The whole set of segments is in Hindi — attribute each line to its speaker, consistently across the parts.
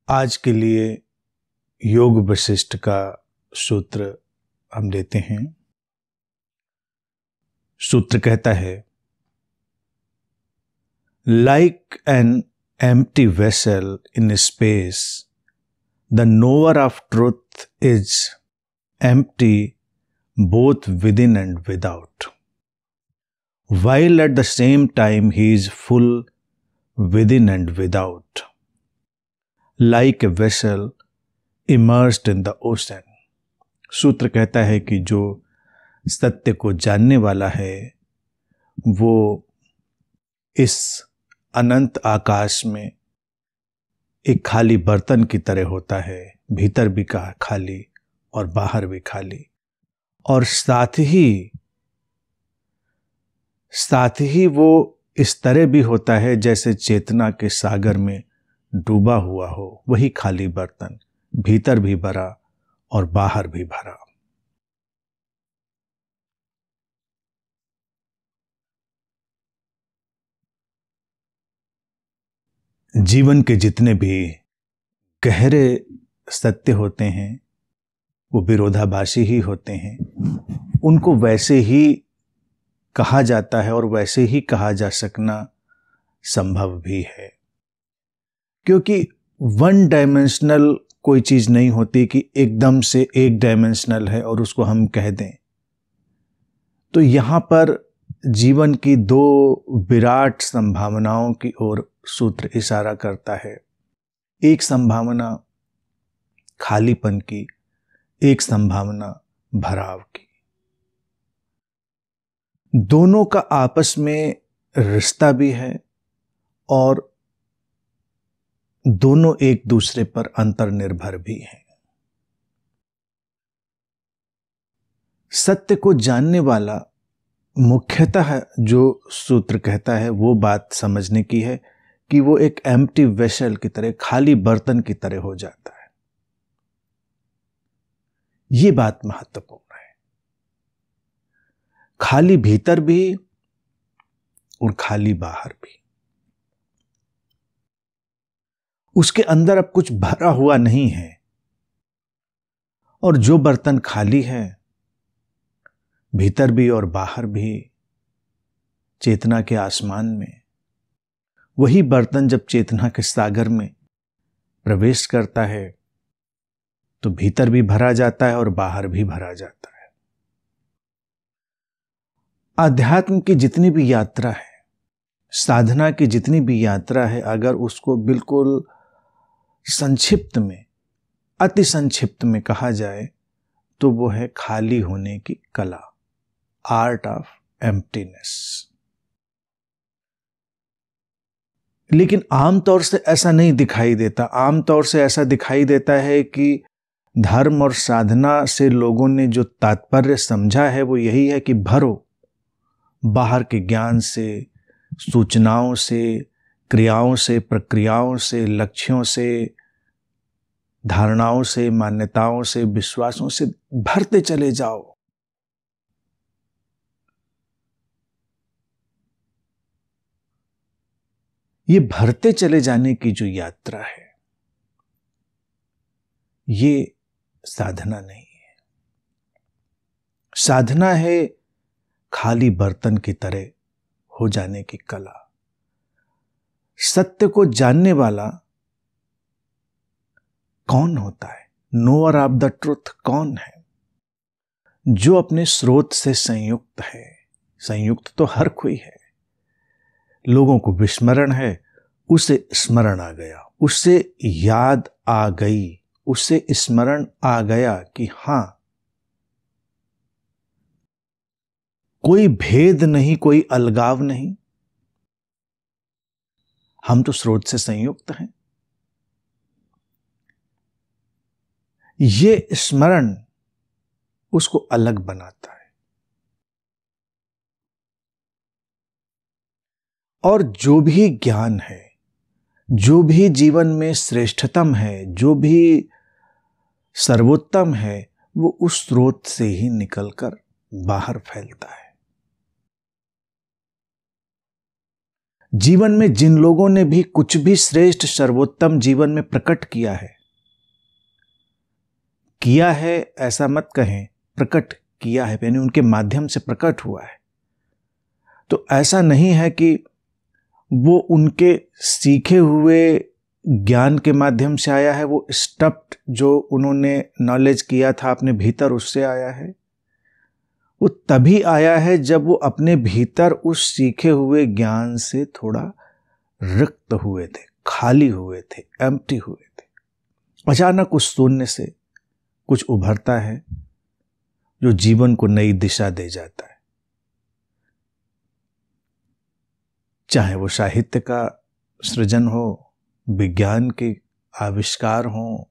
Speaker 1: आज के लिए योग वशिष्ठ का सूत्र हम लेते हैं। सूत्र कहता है, like an empty vessel in space, the knower of truth is empty both within and without, while at the same time he is full within and without, like a vessel immersed in the ocean. सूत्र कहता है कि जो सत्य को जानने वाला है वो इस अनंत आकाश में एक खाली बर्तन की तरह होता है, भीतर भी खाली और बाहर भी खाली, और साथ ही वो इस तरह भी होता है जैसे चेतना के सागर में डूबा हुआ हो। वही खाली बर्तन, भीतर भी भरा और बाहर भी भरा। जीवन के जितने भी गहरे सत्य होते हैं वो विरोधाभासी ही होते हैं। उनको वैसे ही कहा जाता है और वैसे ही कहा जा सकना संभव भी है, क्योंकि वन डायमेंशनल कोई चीज नहीं होती कि एकदम से एक डायमेंशनल है और उसको हम कह दें। तो यहां पर जीवन की दो विराट संभावनाओं की ओर सूत्र इशारा करता है। एक संभावना खालीपन की, एक संभावना भराव की। दोनों का आपस में रिश्ता भी है और दोनों एक दूसरे पर अंतर्निर्भर भी हैं। सत्य को जानने वाला मुख्यतः जो सूत्र कहता है वो बात समझने की है कि वो एक एम्प्टी वेसल की तरह, खाली बर्तन की तरह हो जाता है। ये बात महत्वपूर्ण है। खाली भीतर भी और खाली बाहर भी। उसके अंदर अब कुछ भरा हुआ नहीं है, और जो बर्तन खाली है भीतर भी और बाहर भी, चेतना के आसमान में, वही बर्तन जब चेतना के सागर में प्रवेश करता है तो भीतर भी भरा जाता है और बाहर भी भरा जाता है। आध्यात्म की जितनी भी यात्रा है, साधना की जितनी भी यात्रा है, अगर उसको बिल्कुल संक्षिप्त में, अति संक्षिप्त में कहा जाए तो वो है खाली होने की कला, आर्ट ऑफ एम्प्टीनेस। लेकिन आमतौर से ऐसा नहीं दिखाई देता। आमतौर से ऐसा दिखाई देता है कि धर्म और साधना से लोगों ने जो तात्पर्य समझा है वो यही है कि भरो, बाहर के ज्ञान से, सूचनाओं से, क्रियाओं से, प्रक्रियाओं से, लक्ष्यों से, धारणाओं से, मान्यताओं से, विश्वासों से भरते चले जाओ। ये भरते चले जाने की जो यात्रा है ये साधना नहीं है। साधना है खाली बर्तन की तरह हो जाने की कला। सत्य को जानने वाला कौन होता है? नोअर ऑफ द ट्रूथ कौन है? जो अपने स्रोत से संयुक्त है। संयुक्त तो हर कोई है। लोगों को विस्मरण है, उसे स्मरण आ गया, उससे याद आ गई, उससे स्मरण आ गया कि हां, कोई भेद नहीं, कोई अलगाव नहीं, हम तो स्रोत से संयुक्त हैं। ये स्मरण उसको अलग बनाता है। और जो भी ज्ञान है, जो भी जीवन में श्रेष्ठतम है, जो भी सर्वोत्तम है, वो उस स्रोत से ही निकलकर बाहर फैलता है। जीवन में जिन लोगों ने भी कुछ भी श्रेष्ठ सर्वोत्तम जीवन में प्रकट किया है ऐसा मत कहें, प्रकट किया है यानी उनके माध्यम से प्रकट हुआ है। तो ऐसा नहीं है कि वो उनके सीखे हुए ज्ञान के माध्यम से आया है, वो स्टफ्ड जो उन्होंने नॉलेज किया था अपने भीतर उससे आया है। वो तभी आया है जब वो अपने भीतर उस सीखे हुए ज्ञान से थोड़ा रिक्त हुए थे, खाली हुए थे, एम्प्टी हुए थे। अचानक उस शून्य से कुछ उभरता है जो जीवन को नई दिशा दे जाता है। चाहे वो साहित्य का सृजन हो, विज्ञान के आविष्कार हो,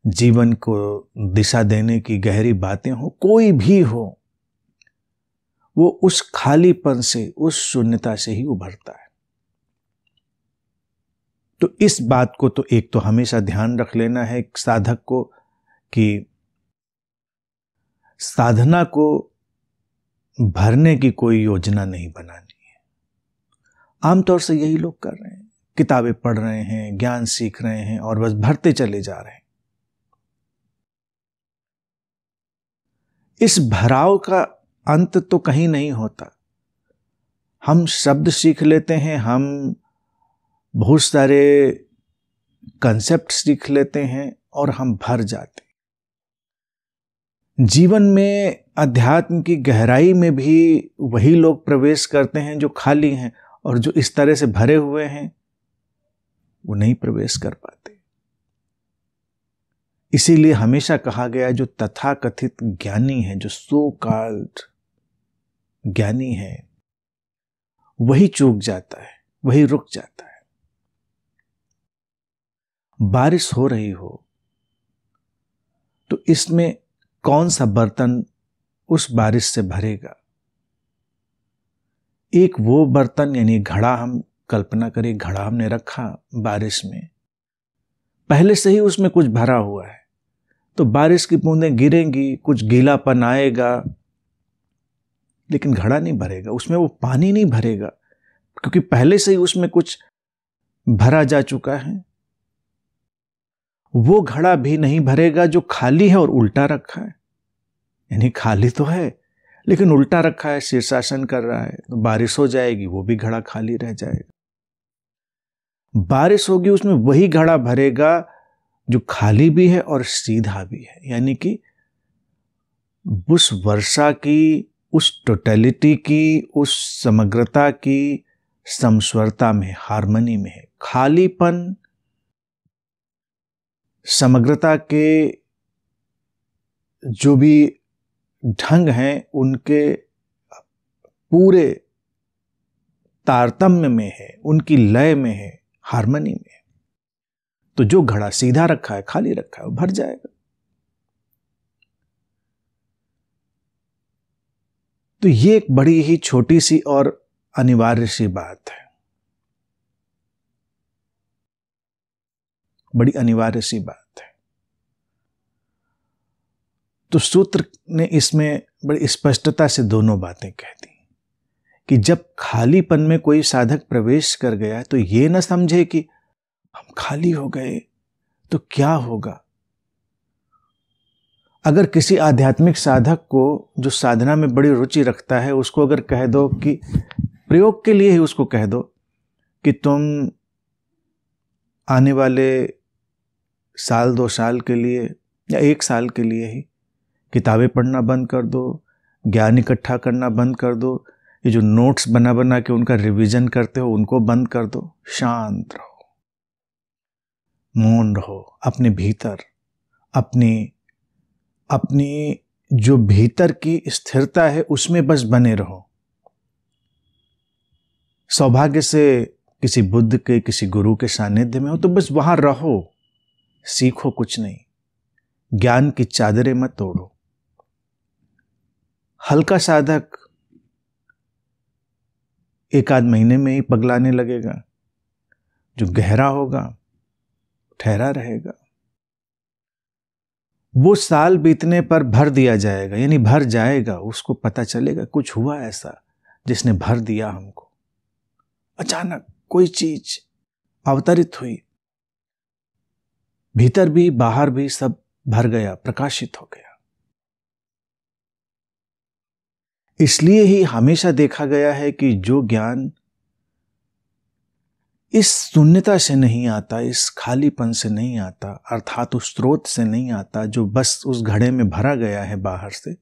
Speaker 1: जीवन को दिशा देने की गहरी बातें हो, कोई भी हो, वो उस खालीपन से, उस शून्यता से ही उभरता है। तो इस बात को तो एक तो हमेशा ध्यान रख लेना है एक साधक को कि साधना को भरने की कोई योजना नहीं बनानी है। आमतौर से यही लोग कर रहे हैं, किताबें पढ़ रहे हैं, ज्ञान सीख रहे हैं और बस भरते चले जा रहे हैं। इस भराव का अंत तो कहीं नहीं होता। हम शब्द सीख लेते हैं, हम बहुत सारे कंसेप्ट सीख लेते हैं और हम भर जाते हैं। जीवन में अध्यात्म की गहराई में भी वही लोग प्रवेश करते हैं जो खाली हैं, और जो इस तरह से भरे हुए हैं वो नहीं प्रवेश कर पाते। इसीलिए हमेशा कहा गया जो तथाकथित ज्ञानी है, जो सो कॉल्ड ज्ञानी है, वही चूक जाता है, वही रुक जाता है। बारिश हो रही हो तो इसमें कौन सा बर्तन उस बारिश से भरेगा? एक वो बर्तन यानी घड़ा, हम कल्पना करें घड़ा हमने रखा बारिश में, पहले से ही उसमें कुछ भरा हुआ है, तो बारिश की बूंदें गिरेंगी, कुछ गीलापन आएगा, लेकिन घड़ा नहीं भरेगा, उसमें वो पानी नहीं भरेगा, क्योंकि पहले से ही उसमें कुछ भरा जा चुका है। वो घड़ा भी नहीं भरेगा जो खाली है और उल्टा रखा है। यानी खाली तो है लेकिन उल्टा रखा है, शीर्षासन कर रहा है, तो बारिश हो जाएगी, वो भी घड़ा खाली रह जाएगा। बारिश होगी उसमें वही घड़ा भरेगा जो खाली भी है और सीधा भी है। यानी कि उस वर्षा की, उस टोटलिटी की, उस समग्रता की समस्वरता में, हार्मनी में है। खालीपन समग्रता के जो भी ढंग हैं उनके पूरे तारतम्य में है, उनकी लय में है, हार्मनी में है। तो जो घड़ा सीधा रखा है, खाली रखा है, वो भर जाएगा। तो ये एक बड़ी ही छोटी सी और अनिवार्य सी बात है, बड़ी अनिवार्य सी बात है। तो सूत्र ने इसमें बड़ी स्पष्टता से दोनों बातें कह दी कि जब खालीपन में कोई साधक प्रवेश कर गया तो ये न समझे कि हम खाली हो गए तो क्या होगा। अगर किसी आध्यात्मिक साधक को जो साधना में बड़ी रुचि रखता है, उसको अगर कह दो कि प्रयोग के लिए ही उसको कह दो कि तुम आने वाले साल, 2 साल के लिए या 1 साल के लिए ही किताबें पढ़ना बंद कर दो, ज्ञान इकट्ठा करना बंद कर दो, ये जो नोट्स बना बना के उनका रिवीजन करते हो उनको बंद कर दो, शांत रहो, मौन रहो, अपने भीतर अपनी जो भीतर की स्थिरता है उसमें बस बने रहो। सौभाग्य से किसी बुद्ध के, किसी गुरु के सानिध्य में हो तो बस वहां रहो, सीखो कुछ नहीं, ज्ञान की चादरें मत तोड़ो। हल्का साधक 1 आध महीने में ही पगलाने लगेगा, जो गहरा होगा ठहरा रहेगा। वो साल बीतने पर भर दिया जाएगा, यानी भर जाएगा, उसको पता चलेगा कुछ हुआ ऐसा जिसने भर दिया हमको। अचानक कोई चीज अवतरित हुई, भीतर भी बाहर भी सब भर गया, प्रकाशित हो गया। इसलिए ही हमेशा देखा गया है कि जो ज्ञान इस शून्यता से नहीं आता, इस खालीपन से नहीं आता, अर्थात उस स्रोत से नहीं आता जो बस उस घड़े में भरा गया है बाहर से,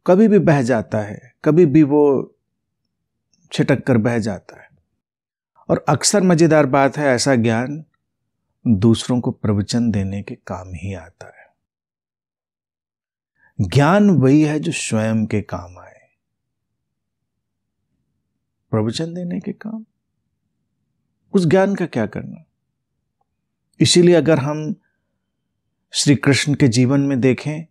Speaker 1: कभी भी बह जाता है, कभी भी वो छिटक कर बह जाता है। और अक्सर मजेदार बात है, ऐसा ज्ञान दूसरों को प्रवचन देने के काम ही आता है। ज्ञान वही है जो स्वयं के काम आए, प्रवचन देने के काम, उस ज्ञान का क्या करना। इसीलिए अगर हम श्री कृष्ण के जीवन में देखें,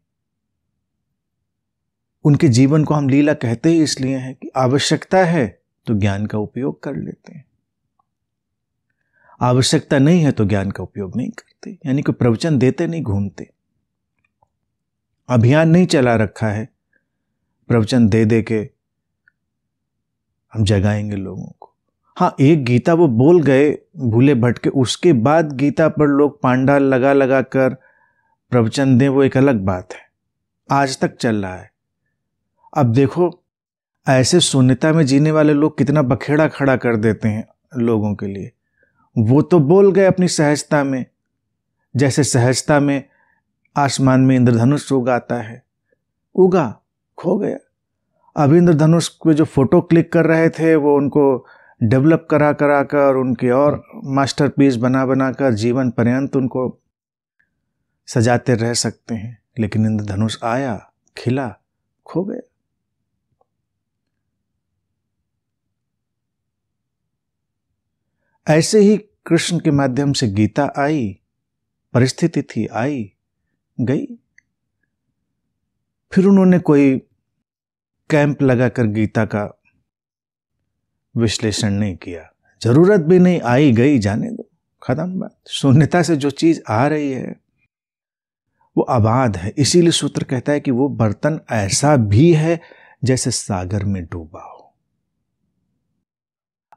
Speaker 1: उनके जीवन को हम लीला कहते ही इसलिए हैं कि आवश्यकता है तो ज्ञान का उपयोग कर लेते हैं, आवश्यकता नहीं है तो ज्ञान का उपयोग नहीं करते, यानी कि प्रवचन देते नहीं घूमते। अभियान नहीं चला रखा है प्रवचन दे दे के हम जगाएंगे लोगों को। हाँ, एक गीता वो बोल गए भूले भटके, उसके बाद गीता पर लोग पांडाल लगा लगा कर प्रवचन दें, वो एक अलग बात है, आज तक चल रहा है। अब देखो, ऐसे शून्यता में जीने वाले लोग कितना बखेड़ा खड़ा कर देते हैं लोगों के लिए। वो तो बोल गए अपनी सहजता में, जैसे सहजता में आसमान में इंद्रधनुष उगाता है, उगा, खो गया। अब इंद्रधनुष पे जो फोटो क्लिक कर रहे थे वो उनको डेवलप करा करा कर, उनके और मास्टरपीस बना बना कर जीवन पर्यंत उनको सजाते रह सकते हैं, लेकिन इंद्रधनुष आया, खिला, खो गया। ऐसे ही कृष्ण के माध्यम से गीता आई, परिस्थिति थी, आई गई। फिर उन्होंने कोई कैंप लगाकर गीता का विश्लेषण नहीं किया, जरूरत भी नहीं, आई गई, जाने दो, खत्म बात। शून्यता से जो चीज आ रही है वो अबाध है। इसीलिए सूत्र कहता है कि वो बर्तन ऐसा भी है जैसे सागर में डूबा हो।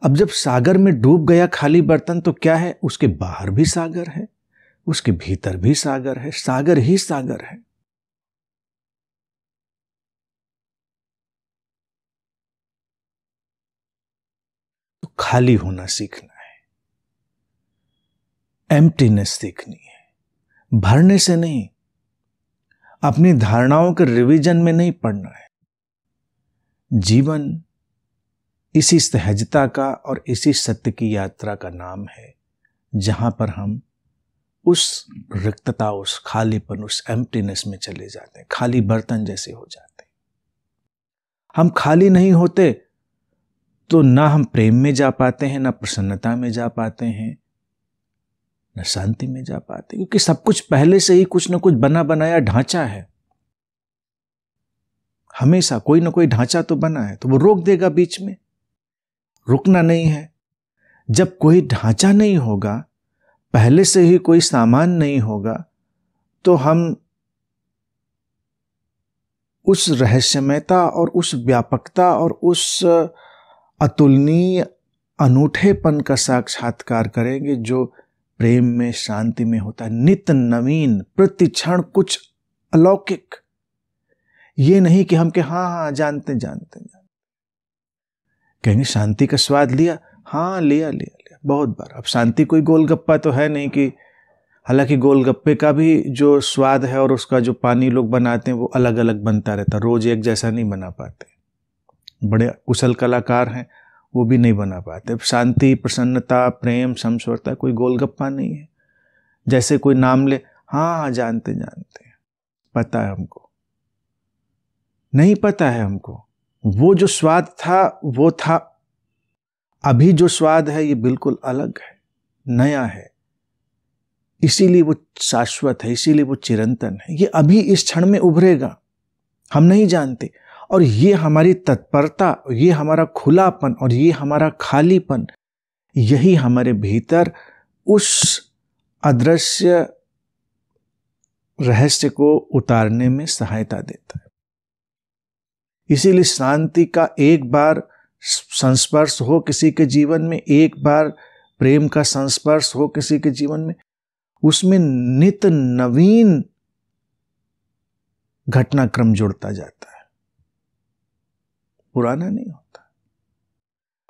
Speaker 1: अब जब सागर में डूब गया खाली बर्तन तो क्या है, उसके बाहर भी सागर है, उसके भीतर भी सागर है, सागर ही सागर है। तो खाली होना सीखना है, एम्प्टीनेस सीखनी है, भरने से नहीं, अपनी धारणाओं के रिवीजन में नहीं पड़ना है। जीवन इसी सहजता का और इसी सत्य की यात्रा का नाम है, जहां पर हम उस रिक्तता, उस खालीपन, उस एम्प्टीनेस में चले जाते हैं, खाली बर्तन जैसे हो जाते हैं। हम खाली नहीं होते तो ना हम प्रेम में जा पाते हैं, ना प्रसन्नता में जा पाते हैं, ना शांति में जा पाते, क्योंकि सब कुछ पहले से ही कुछ ना कुछ बना बनाया ढांचा है। हमेशा कोई ना कोई ढांचा तो बना है, तो वो रोक देगा बीच में, रुकना नहीं है। जब कोई ढांचा नहीं होगा, पहले से ही कोई सामान नहीं होगा, तो हम उस रहस्यमयता और उस व्यापकता और उस अतुलनीय अनूठेपन का साक्षात्कार करेंगे जो प्रेम में, शांति में होता है। नित्य नवीन, प्रति क्षण कुछ अलौकिक। ये नहीं कि हम के हाँ जानते कहेंगे शांति का स्वाद लिया, हाँ लिया बहुत बार। अब शांति कोई गोलगप्पा तो है नहीं कि, हालांकि गोलगप्पे का भी जो स्वाद है और उसका जो पानी लोग बनाते हैं वो अलग अलग बनता रहता, रोज एक जैसा नहीं बना पाते। बड़े कुशल कलाकार हैं, वो भी नहीं बना पाते। शांति, प्रसन्नता, प्रेम, समस्वरता कोई गोलगप्पा नहीं है। जैसे कोई नाम ले, हाँ जानते पता है हमको, नहीं पता है हमको। वो जो स्वाद था वो था, अभी जो स्वाद है ये बिल्कुल अलग है, नया है। इसीलिए वो शाश्वत है, इसीलिए वो चिरंतन है। ये अभी इस क्षण में उभरेगा, हम नहीं जानते। और ये हमारी तत्परता, ये हमारा खुलापन और ये हमारा खालीपन, यही हमारे भीतर उस अदृश्य रहस्य को उतारने में सहायता देता है। इसीलिए शांति का एक बार संस्पर्श हो किसी के जीवन में, एक बार प्रेम का संस्पर्श हो किसी के जीवन में, उसमें नित नवीन घटनाक्रम जुड़ता जाता है, पुराना नहीं होता।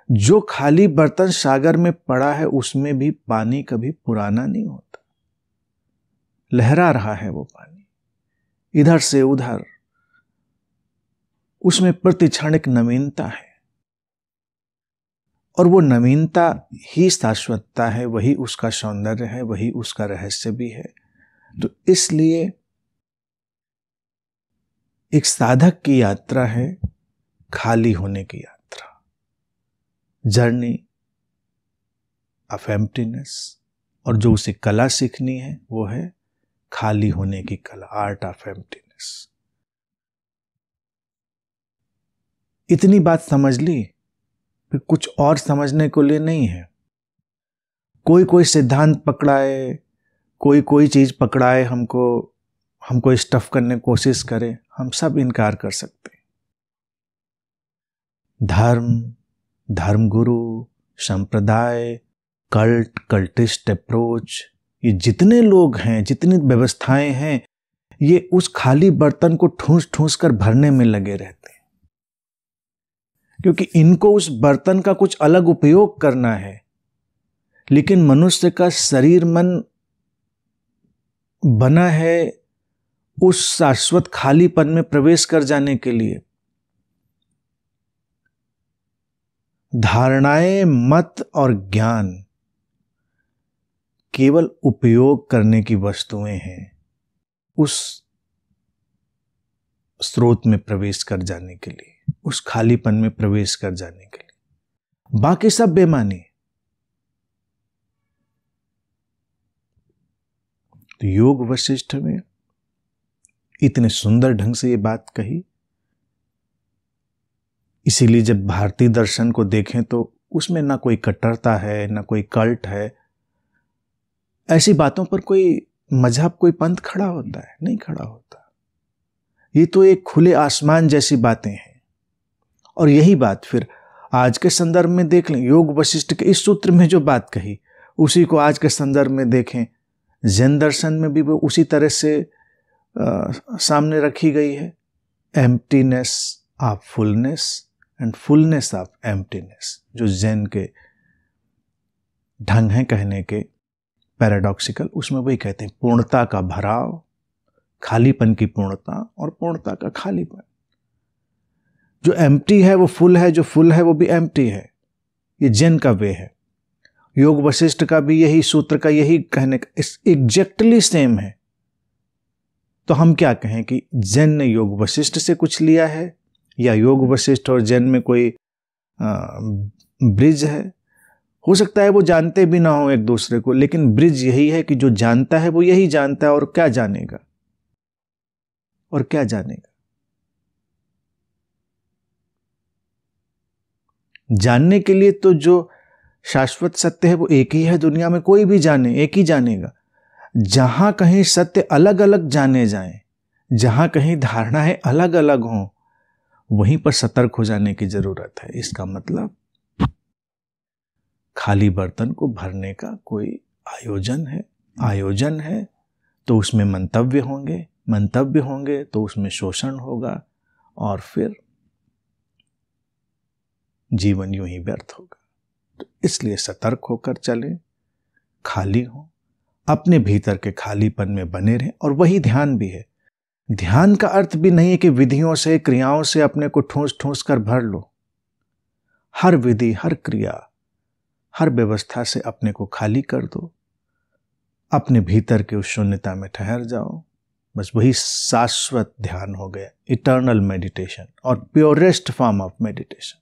Speaker 1: जो खाली बर्तन सागर में पड़ा है उसमें भी पानी कभी पुराना नहीं होता, लहरा रहा है वो पानी इधर से उधर, उसमें प्रतिक्षण एक नवीनता है, और वो नवीनता ही शाश्वतता है, वही उसका सौंदर्य है, वही उसका रहस्य भी है। तो इसलिए एक साधक की यात्रा है खाली होने की यात्रा, जर्नी ऑफ एम्प्टीनेस, और जो उसे कला सीखनी है वो है खाली होने की कला, आर्ट ऑफ एम्प्टीनेस। इतनी बात समझ ली, फिर कुछ और समझने को लिए नहीं है। कोई सिद्धांत पकड़ाए, कोई चीज पकड़ाए, हमको स्टफ करने की कोशिश करे, हम सब इनकार कर सकते हैं। धर्मगुरु, संप्रदाय, कल्टिस्ट अप्रोच, ये जितने लोग हैं, जितनी व्यवस्थाएं हैं, ये उस खाली बर्तन को ठूंस कर भरने में लगे रहते हैं, क्योंकि इनको उस बर्तन का कुछ अलग उपयोग करना है। लेकिन मनुष्य का शरीर मन बना है उस शाश्वत खालीपन में प्रवेश कर जाने के लिए। धारणाएं, मत और ज्ञान केवल उपयोग करने की वस्तुएं हैं उस स्रोत में प्रवेश कर जाने के लिए, उस खालीपन में प्रवेश कर जाने के लिए। बाकी सब बेमानी। तो योग वशिष्ठ में इतने सुंदर ढंग से ये बात कही। इसीलिए जब भारतीय दर्शन को देखें तो उसमें ना कोई कट्टरता है, ना कोई कल्ट है। ऐसी बातों पर कोई मजहब, कोई पंथ खड़ा होता है? नहीं खड़ा होता। ये तो एक खुले आसमान जैसी बातें हैं। और यही बात फिर आज के संदर्भ में देख लें, योग वशिष्ठ के इस सूत्र में जो बात कही उसी को आज के संदर्भ में देखें, जैन दर्शन में भी वो उसी तरह से सामने रखी गई है। Emptiness of fullness and fullness of emptiness, जो जैन के ढंग है कहने के पैराडॉक्सिकल, उसमें वही कहते हैं पूर्णता का भराव, खालीपन की पूर्णता और पूर्णता का खालीपन। जो एम्प्टी है वो फुल है, जो फुल है वो भी एम्प्टी है। ये जैन का वे है। योग वशिष्ठ का भी यही सूत्र का यही कहने का एग्जैक्टली सेम है। तो हम क्या कहें कि जैन ने योग वशिष्ठ से कुछ लिया है या योग वशिष्ठ और जैन में कोई ब्रिज है? हो सकता है वो जानते भी ना हो एक दूसरे को, लेकिन ब्रिज यही है कि जो जानता है वो यही जानता है, और क्या जानेगा, और क्या जानेगा। जानने के लिए तो जो शाश्वत सत्य है वो एक ही है दुनिया में, कोई भी जाने, एक ही जानेगा। जहां कहीं सत्य अलग अलग जाने जाएं, जहां कहीं धारणाएं अलग अलग हों, वहीं पर सतर्क हो जाने की जरूरत है। इसका मतलब खाली बर्तन को भरने का कोई आयोजन है तो उसमें मंतव्य होंगे तो उसमें शोषण होगा, और फिर जीवन यूं ही व्यर्थ होगा। तो इसलिए सतर्क होकर चलें, खाली हो, अपने भीतर के खालीपन में बने रहें। और वही ध्यान भी है। ध्यान का अर्थ भी नहीं है कि विधियों से, क्रियाओं से अपने को ठूंस कर भर लो। हर विधि, हर क्रिया, हर व्यवस्था से अपने को खाली कर दो, अपने भीतर के उस शून्यता में ठहर जाओ। बस वही शाश्वत ध्यान हो गया, इटर्नल मेडिटेशन और प्योरेस्ट फॉर्म ऑफ मेडिटेशन।